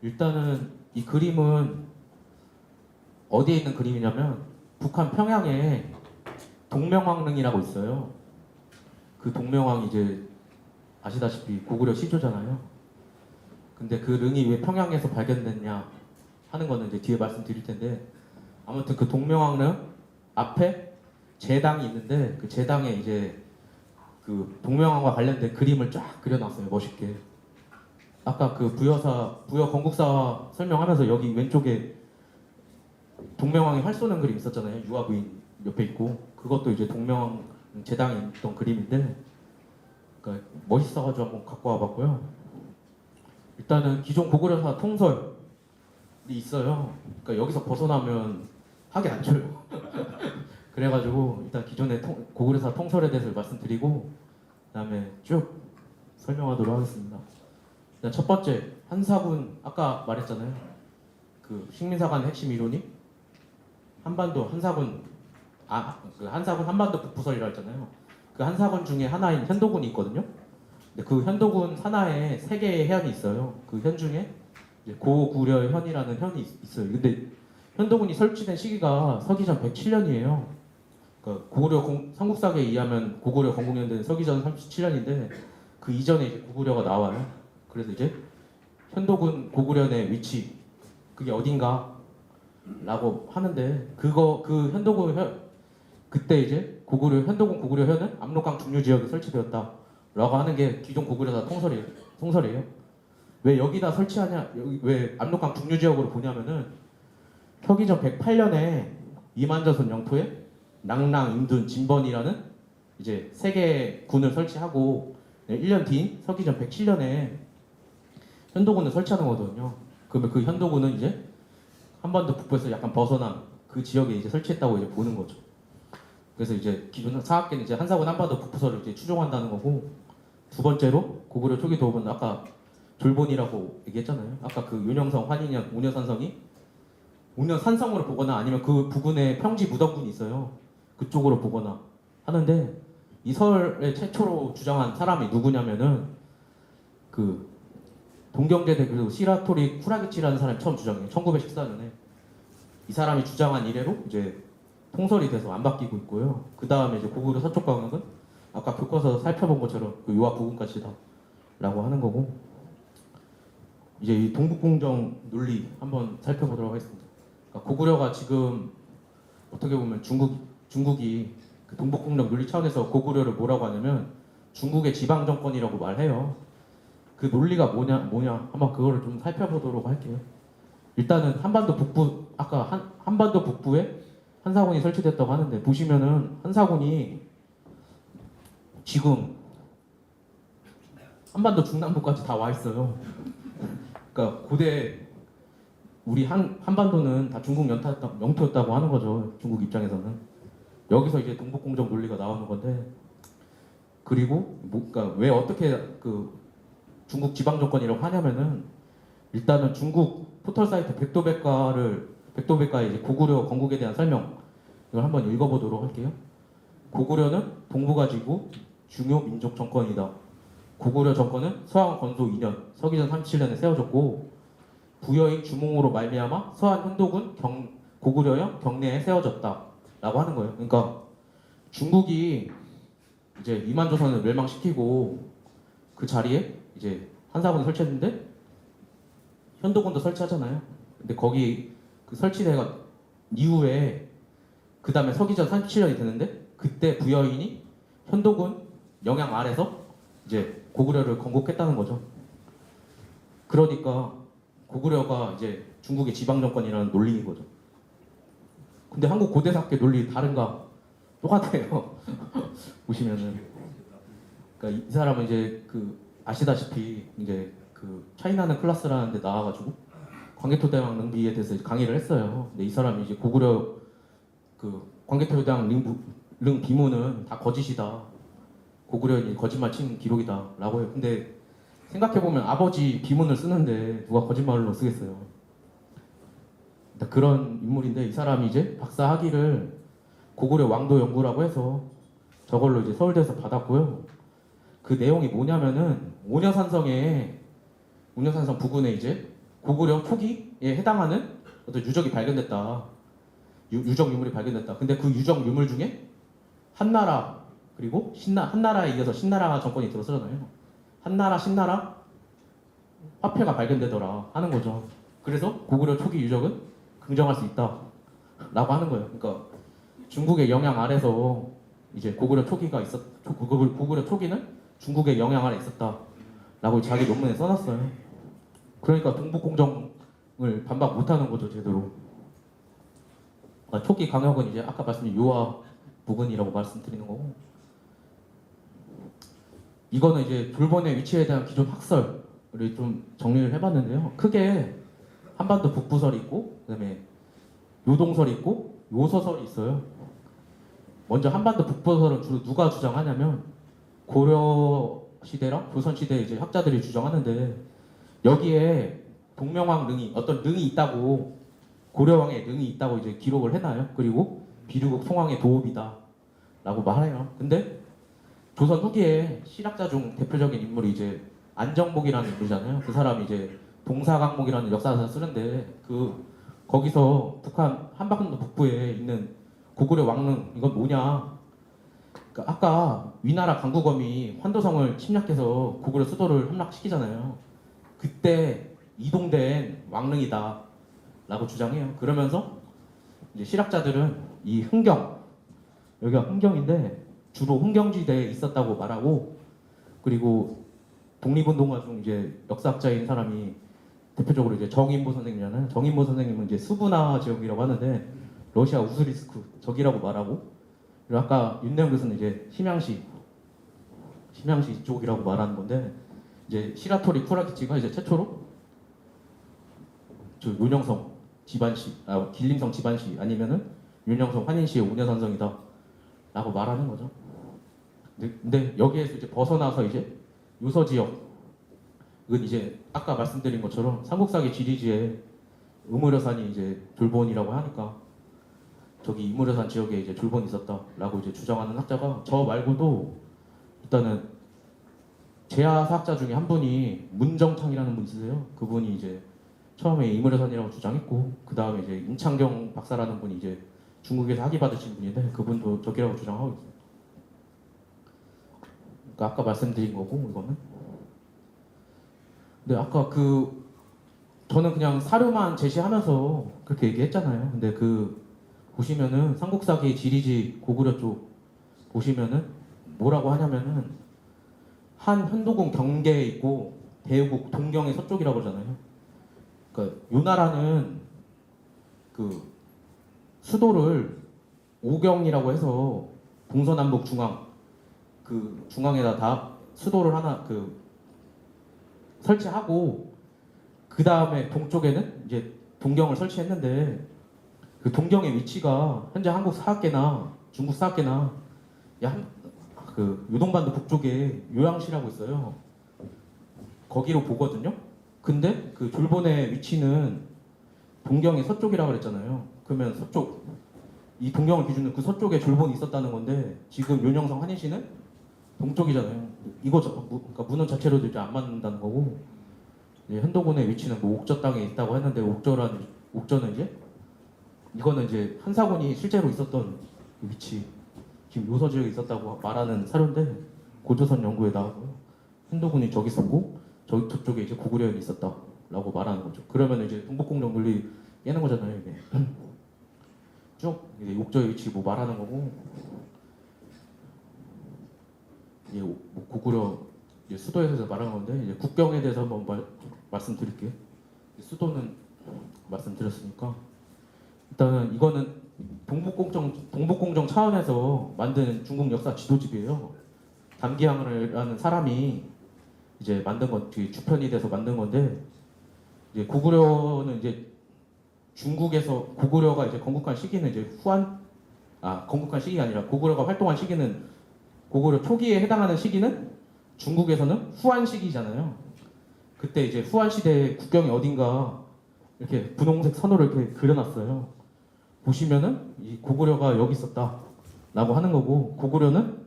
일단은 이 그림은 어디에 있는 그림이냐면 북한 평양에 동명왕릉이라고 있어요. 그 동명왕이 이제 아시다시피 고구려 시조잖아요. 근데 그 릉이 왜 평양에서 발견됐냐 하는 거는 이제 뒤에 말씀드릴 텐데, 아무튼 그 동명왕릉 앞에 제당이 있는데 그 제당에 이제 그 동명왕과 관련된 그림을 쫙 그려놨어요. 멋있게. 아까 그 부여 건국사 설명하면서 여기 왼쪽에 동명왕이 활 쏘는 그림 있었잖아요. 유아부인 옆에 있고, 그것도 이제 동명왕 제당에 있던 그림인데, 그러니까 멋있어가지고 한번 갖고 와봤고요. 일단은 기존 고구려사 통설이 있어요. 그러니까 여기서 벗어나면 하기 안 쳐요. 그래가지고 일단 기존의 고구려사 통설에 대해서 말씀드리고 그다음에 쭉 설명하도록 하겠습니다. 일단 첫 번째, 한사군, 아까 말했잖아요. 그 식민사관의 핵심 이론이 한반도 한사군, 그 한사군 한반도 북부설이라 했잖아요. 그 한사군 중에 하나인 현도군이 있거든요. 근데 그 현도군 산하에 세 개의 현이 있어요. 그 현 중에 이제 고구려 현이라는 현이 있어요. 근데 현도군이 설치된 시기가 서기전 107년이에요. 그러니까 고구려 삼국사기에 의하면 고구려 건국연대는 서기전 37년인데 그 이전에 이제 고구려가 나와요. 그래서 이제 현도군 고구려의 위치, 그게 어딘가라고 하는데, 그 현도군 그때 이제 현도군 고구려 현은 압록강 중류 지역에 설치되었다라고 하는 게 기존 고구려사 통설이에요. 왜 여기다 설치하냐, 왜 압록강 중류 지역으로 보냐면은 서기전 108년에 이만저선 영토에 낭랑, 임둔, 진번이라는 이제 세 개의 군을 설치하고 1년 뒤인 서기전 107년에 현도군을 설치하는 거거든요. 그러면 그 현도군은 이제 한반도 북부에서 약간 벗어난 그 지역에 이제 설치했다고 이제 보는 거죠. 그래서 이제 기존 사학계는 이제 한사군 한반도 북부설을 이제 추종한다는 거고, 두 번째로 고구려 초기 도읍은 아까 졸본이라고 얘기했잖아요. 아까 그 윤영성, 환인현, 오녀산성이 오녀산성으로 보거나 아니면 그 부근에 평지 무덤군이 있어요. 그쪽으로 보거나 하는데, 이 설의 최초로 주장한 사람이 누구냐면은 그 동경제대 그 시라토리 쿠라기치라는 사람이 처음 주장해요. 1914년에. 이 사람이 주장한 이래로 이제 통설이 돼서 안 바뀌고 있고요. 그 다음에 이제 고구려 서쪽 강역은 아까 교과서 살펴본 것처럼 그 요하 부근까지다라고 하는 거고, 이제 이 동북공정 논리 한번 살펴보도록 하겠습니다. 그러니까 고구려가 지금 어떻게 보면 중국이 그 동북공정 논리 차원에서 고구려를 뭐라고 하냐면 중국의 지방 정권이라고 말해요. 그 논리가 뭐냐 한번 그거를 좀 살펴보도록 할게요. 일단은 한반도 북부, 아까 한반도 북부에 한사군이 설치됐다고 하는데, 보시면은 한사군이 지금 한반도 중남부까지 다 와 있어요. 그러니까 고대 우리 한반도는 다 중국 영토였다고 하는 거죠. 중국 입장에서는. 여기서 이제 동북공정 논리가 나오는 건데, 그리고 그러니까 왜 어떻게 그 중국 지방 정권이라고 하냐면은, 일단은 중국 포털 사이트 백도백과에 이제 고구려 건국에 대한 설명, 이걸 한번 읽어보도록 할게요. 고구려는 동부가 지구 중요 민족 정권이다. 고구려 정권은 서한 건소 2년 서기전 37년에 세워졌고, 부여인 주몽으로 말미암아 서한 현도군 고구려형 경내에 세워졌다라고 하는 거예요. 그러니까 중국이 이제 이만조선을 멸망시키고 그 자리에 이제 한사군이 설치했는데 현도군도 설치하잖아요. 근데 거기 그 설치대가 이후에 그 다음에 서기전 37년이 되는데, 그때 부여인이 현도군 영향 아래서 이제 고구려를 건국했다는 거죠. 그러니까 고구려가 이제 중국의 지방 정권이라는 논리인 거죠. 근데 한국 고대사학계 논리 다른가? 똑같아요. 보시면은. 그러니까 이 사람은 이제 그 아시다시피 이제 그 차이나는 클래스라는 데 나와가지고 광개토대왕 릉비에 대해서 강의를 했어요. 근데 이 사람이 이제 고구려 그 광개토대왕 릉 비문은 다 거짓이다. 고구려인이 거짓말 친 기록이다라고 해요. 근데 생각해보면 아버지 비문을 쓰는데 누가 거짓말로 쓰겠어요. 그런 인물인데, 이 사람이 이제 박사 학위를 고구려 왕도 연구라고 해서 저걸로 이제 서울대에서 받았고요. 그 내용이 뭐냐면은 오녀산성 부근에 이제 고구려 초기에 해당하는 어떤 유적이 발견됐다. 유적 유물이 발견됐다. 근데 그 유적 유물 중에 한나라 그리고 한나라에 이어서 신나라 정권이 들어서잖아요. 한나라 신나라 화폐가 발견되더라 하는 거죠. 그래서 고구려 초기 유적은 긍정할 수 있다라고 하는 거예요. 그러니까 중국의 영향 아래서 이제 고구려 초기는 중국의 영향 아래 있었다라고 자기 논문에 써놨어요. 그러니까 동북공정을 반박 못하는 거죠, 제대로. 그러니까 초기 강역은 이제 아까 말씀드린 요하 부근이라고 말씀드리는 거고, 이거는 이제 돌본의 위치에 대한 기존 학설을 좀 정리를 해봤는데요. 크게 한반도 북부설이 있고, 그다음에 요동설이 있고, 요서설이 있어요. 먼저 한반도 북부설은 주로 누가 주장하냐면 고려 시대랑 조선 시대 이제 학자들이 주장하는데, 여기에 동명왕 능이 어떤 능이 있다고, 고려왕의 능이 있다고 이제 기록을 해놔요. 그리고 비류국 송왕의 도읍이다라고 말해요. 근데 조선 후기에 실학자 중 대표적인 인물이 이제 안정복이라는 인물이잖아요. 그 사람이 이제 동사강목이라는 역사사를 쓰는데, 거기서 북한 한반도 북부에 있는 고구려 왕릉 이건 뭐냐? 그러니까 아까 위나라 강국엄이 환도성을 침략해서 고구려 수도를 함락시키잖아요. 그때 이동된 왕릉이다 라고 주장해요. 그러면서 이제 실학자들은 이 흥경, 여기가 흥경인데 주로 흥경지대에 있었다고 말하고, 그리고 독립운동가 중 이제 역사학자인 사람이 대표적으로 이제 정인보 선생님이잖아요. 정인보 선생님은 이제 수브나 지역이라고 하는데 러시아 우스리스크 저기라고 말하고, 그리고 아까 윤내용 교수는 이제 심양시 쪽이라고 말하는 건데, 이제 시라토리 쿠라키치가 이제 최초로 저 윤영성 집안시, 길림성 집안시 아니면은 윤영성 환인시의 운여산성이다 라고 말하는 거죠. 근데 여기에서 이제 벗어나서 이제 요서 지역, 이건 이제 아까 말씀드린 것처럼 삼국사기 지리지에 의무려산이 이제 졸본이라고 하니까 저기 이무려산 지역에 이제 졸본이 있었다라고 이제 주장하는 학자가, 저 말고도 일단은 제야사학자 중에 한 분이 문정창이라는 분 있으세요. 그분이 이제 처음에 이무려산이라고 주장했고, 그 다음에 이제 임창경 박사라는 분이 이제 중국에서 학위 받으신 분인데 그분도 저기라고 주장하고 있어요. 그러니까 아까 말씀드린 거고 이거는. 근데 아까 저는 그냥 사료만 제시하면서 그렇게 얘기했잖아요. 근데 보시면은 삼국사기 지리지 고구려 쪽 보시면은 뭐라고 하냐면은 한현도군 경계에 있고 대우국 동경의 서쪽이라고 그러잖아요. 그러니까 요 나라는 수도를 오경이라고 해서 동서남북 중앙 중앙에다 다 수도를 하나 설치하고, 그 다음에 동쪽에는 이제 동경을 설치했는데, 그 동경의 위치가 현재 한국 사학계나 중국 사학계나 요동반도 북쪽에 요양시라고 있어요. 거기로 보거든요. 근데 그 졸본의 위치는 동경의 서쪽이라고 그랬잖아요. 그러면 서쪽, 이 동경을 기준으로 그 서쪽에 졸본이 있었다는 건데, 지금 윤영성 한인시는 동쪽이잖아요. 그러니까 문헌 자체로도 이제 안 맞는다는 거고, 이제 현도군의 위치는 뭐 옥저 땅에 있다고 했는데, 옥저는 이제 이거는 이제 한사군이 실제로 있었던 그 위치, 지금 요서 지역에 있었다고 말하는 사료인데, 고조선 연구에 나오고요. 현도군이 저기 있었고 저쪽에 이제 고구려인이 있었다라고 말하는 거죠. 그러면 이제 동북공정 논리 깨는 거잖아요, 이게. 쭉 이제 욕조의 위치 뭐 말하는 거고, 이제 뭐 고구려 이제 수도에 대해서 말하는 건데, 이제 국경에 대해서 한번 말씀드릴게요. 수도는 말씀드렸으니까 일단은 이거는 동북공정 차원에서 만든 중국 역사 지도집이에요. 담기항이라는 사람이 이제 만든 건 주편이 돼서 만든 건데, 이제 고구려는 이제 중국에서 고구려가 이제 건국한 시기는 이제 건국한 시기가 아니라 고구려가 활동한 시기는, 고구려 초기에 해당하는 시기는 중국에서는 후한 시기잖아요. 그때 이제 후한 시대 국경이 어딘가 이렇게 분홍색 선으로 이렇게 그려놨어요. 보시면은 이 고구려가 여기 있었다라고 하는 거고, 고구려는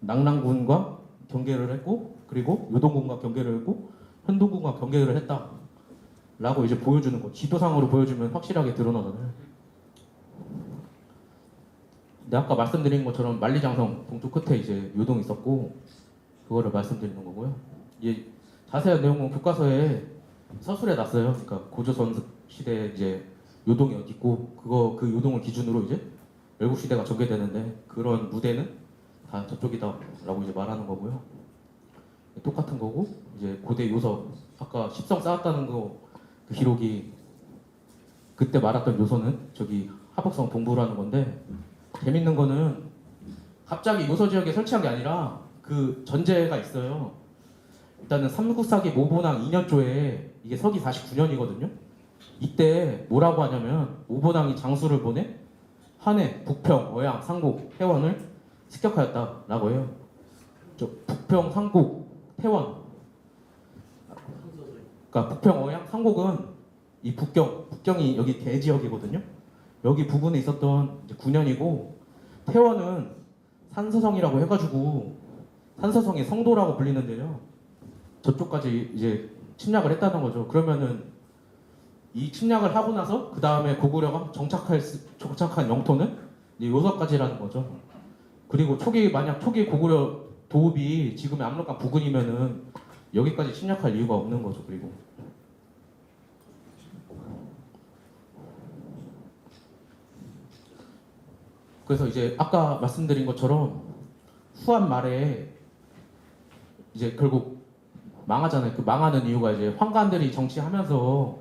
낙랑군과 경계를 했고, 그리고 요동군과 경계를 했고, 현도군과 경계를 했다. 라고 이제 보여주는 거. 지도상으로 보여주면 확실하게 드러나잖아요. 근데 아까 말씀드린 것처럼 만리장성 동쪽 끝에 이제 요동이 있었고, 그거를 말씀드리는 거고요. 이게 자세한 내용은 교과서에 서술해 놨어요. 그러니까 고조선 시대 이제 요동이 어디 있고, 그 요동을 기준으로 이제 열국 시대가 전개되는데, 그런 무대는 다 저쪽이다라고 이제 말하는 거고요. 똑같은 거고, 이제 고대 요서, 아까 십성 쌓았다는 거, 그 기록이 그때 말했던 요서는 저기 하북성 동부라는 건데, 재밌는 거는 갑자기 요서 지역에 설치한 게 아니라 그 전제가 있어요. 일단은 삼국사기 모본왕 2년조에 이게 서기 49년이거든요. 이때 뭐라고 하냐면 모본왕이 장수를 보내 한해, 북평, 어양, 상곡, 태원을 습격하였다라고 해요. 저 북평, 상곡, 태원. 그러니까 북평, 어양, 상곡은 이 북경이 여기 대지역이거든요. 여기 부근에 있었던 이제 9년이고, 태원은 산서성이라고 해가지고 산서성의 성도라고 불리는데요. 저쪽까지 이제 침략을 했다는 거죠. 그러면은 이 침략을 하고 나서 그 다음에 고구려가 정착한 영토는 이제 요서까지라는 거죠. 그리고 만약 초기 고구려 도읍이 지금의 압록강 부근이면은 여기까지 침략할 이유가 없는 거죠. 그리고 그래서 이제 아까 말씀드린 것처럼 후한 말에 이제 결국 망하잖아요. 그 망하는 이유가 이제 환관들이 정치하면서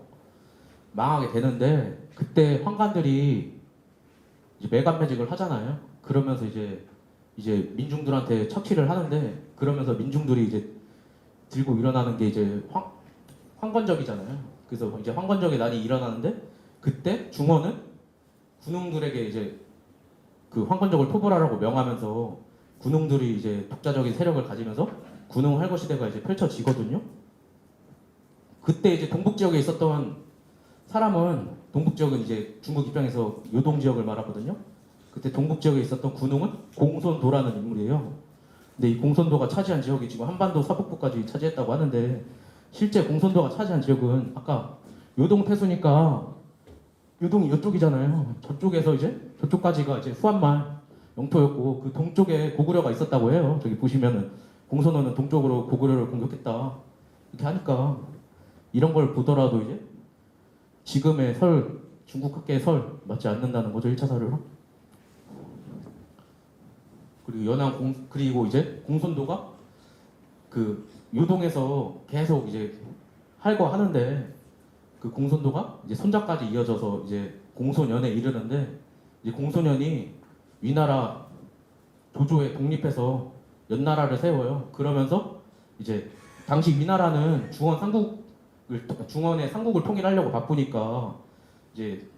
망하게 되는데, 그때 환관들이 이제 매간매직을 하잖아요. 그러면서 이제 민중들한테 착취를 하는데, 그러면서 민중들이 이제 들고 일어나는 게 이제 황건적이잖아요. 그래서 이제 황건적의 난이 일어나는데, 그때 중원은 군웅들에게 이제 그 황건적을 토벌하라고 명하면서 군웅들이 이제 독자적인 세력을 가지면서 군웅 할거 시대가 이제 펼쳐지거든요. 그때 이제 동북 지역에 있었던 사람은, 동북 지역은 이제 중국 입장에서 요동 지역을 말하거든요. 그때 동북 지역에 있었던 군웅은 공손도라는 인물이에요. 근데 이 공손도가 차지한 지역이 지금 한반도 서북부까지 차지했다고 하는데, 실제 공손도가 차지한 지역은 아까 요동 태수니까 요동이 이쪽이잖아요. 저쪽에서 이제 저쪽까지가 이제 후한말 영토였고, 그 동쪽에 고구려가 있었다고 해요. 저기 보시면은 공손도는 동쪽으로 고구려를 공격했다 이렇게 하니까, 이런 걸 보더라도 이제 지금의 중국 학계의 설 맞지 않는다는 거죠. 1차 사료랑. 그리고 그리고 이제 공손도가 그 요동에서 계속 이제 할거하는데, 그 공손도가 이제 손자까지 이어져서 이제 공손연에 이르는데, 이제 공손연이 위나라 조조에 독립해서 연나라를 세워요. 그러면서 이제 당시 위나라는 중원의 삼국을 통일하려고 바쁘니까 이제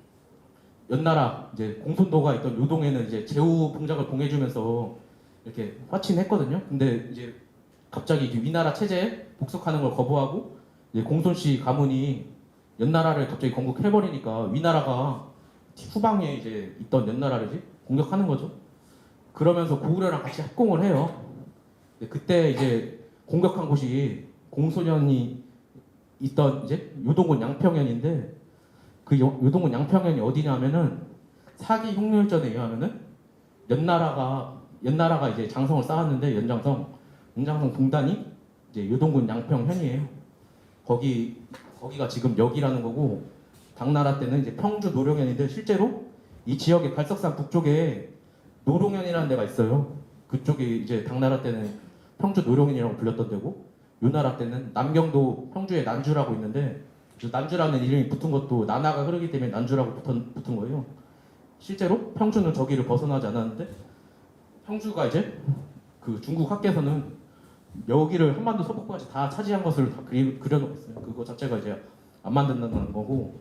연나라 이제 공손도가 있던 요동에는 이제 제후 봉작을 봉해주면서 이렇게 화친했거든요. 근데 이제 갑자기 위나라 체제에 복속하는 걸 거부하고 이제 공손씨 가문이 연나라를 갑자기 건국해버리니까 위나라가 후방에 이제 있던 연나라를 이제 공격하는 거죠. 그러면서 고구려랑 같이 합공을 해요. 그때 이제 공격한 곳이 공소년이 있던 이제 요동군 양평현인데, 그 요동군 양평현이 어디냐면은 사기 흉노열전에 의하면은 연나라가 이제 장성을 쌓았는데, 연장성 동단이 이제 요동군 양평현이에요. 거기가 지금 여기라는 거고, 당나라 때는 이제 평주 노룡현인데, 실제로 이 지역의 갈석산 북쪽에 노룡현이라는 데가 있어요. 그쪽에 이제 당나라 때는 평주 노룡현이라고 불렸던 데고, 요나라 때는 남경도 평주에 난주라고 있는데, 그 난주라는 이름이 붙은 것도 나나가 흐르기 때문에 난주라고 붙은 거예요. 실제로 평주는 저기를 벗어나지 않았는데, 평주가 이제 그 중국 학계에서는 여기를 한반도 서북부까지 다 차지한 것을 다 그려놓고 있어요. 그거 자체가 이제 안 만든다는 거고,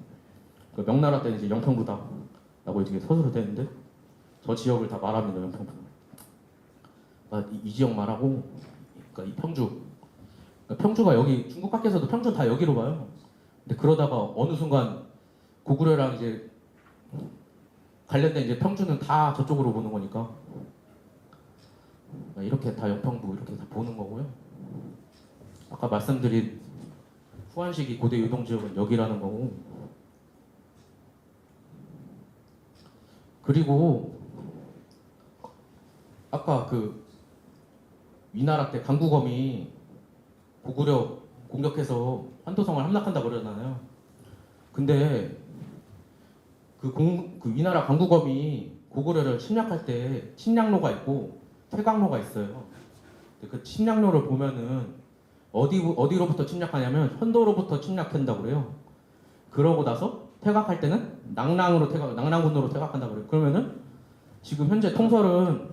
그 명나라 때는 이제 영평부다라고 이제 서술로 되는데, 저 지역을 다 말합니다. 영평부. 그러니까 이 지역 말하고, 그러니까 이 평주. 그러니까 평주가 여기, 중국 학계에서도 평주는 다 여기로 봐요. 근데 그러다가 어느 순간 고구려랑 이제 관련된 이제 평주는 다 저쪽으로 보는 거니까, 이렇게 다 영평부 이렇게 다 보는 거고요. 아까 말씀드린 후한 시기 고대 유동 지역은 여기라는 거고. 그리고 아까 그 위나라 때 강구검이 고구려 공격해서 환도성을 함락한다고 그러잖아요. 근데 그 위나라 강구검이 고구려를 침략할 때 침략로가 있고 퇴각로가 있어요. 근데 그 침략로를 보면은 어디로부터 침략하냐면 현도로부터 침략한다고 그래요. 그러고 나서 퇴각할 때는 낙랑군으로 퇴각한다고 그래요. 그러면은 지금 현재 통설은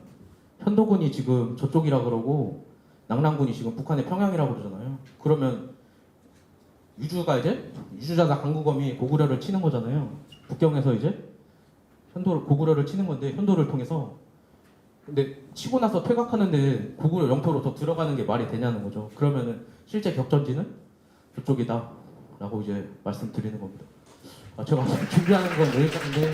현도군이 지금 저쪽이라 그러고 낙랑군이 지금 북한의 평양이라고 그러잖아요. 그러면 유주자다 강구검이 고구려를 치는 거잖아요. 북경에서 이제 고구려를 치는 건데 현도를 통해서. 근데 치고 나서 퇴각하는데 고구려 영토로 더 들어가는 게 말이 되냐는 거죠. 그러면은 실제 격전지는 저쪽이다라고 이제 말씀드리는 겁니다. 제가 준비하는 건 여기까지인데